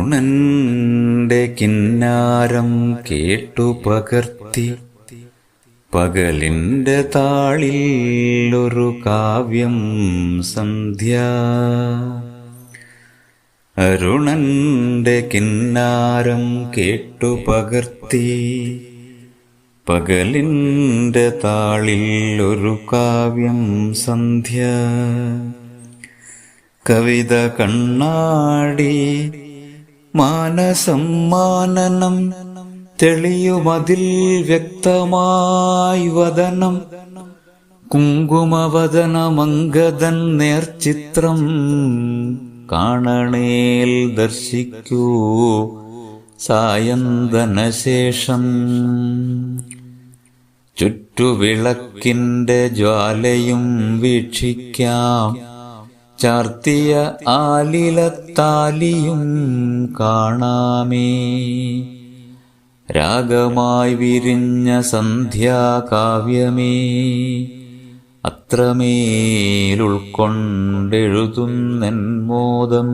അരുണന്റെ കിന്നാരം കേട്ടു പകർത്തി പകലിന്റെ താളിൽ ഒരു കാവ്യം സന്ധ്യ. അരുണന്റെ കിന്നാരം കേട്ടു പകർത്തി പകലിന്റെ താളിൽ ഒരു കാവ്യം സന്ധ്യ. കവിത കണ്ണാടി മാനസം മാനനം തെളിയുമതിൽ വ്യക്തമായി വദനം. കുങ്കുമവദനമംഗദൻ നേർചിത്രം കാണണേൽ ദർശിക്കൂ സായന്തനശേഷം. ചുറ്റുവിളക്കിന്റെ ജ്വാലയും വീക്ഷിക്കാം, ചാർത്തിയ ആലിലത്താലിയും കാണാമേ. രാഗമായി വിരിഞ്ഞ സന്ധ്യാകാവ്യമേ, അത്രമേൽ ഉൾക്കൊണ്ടെഴുതുന്നെൻ മോദം.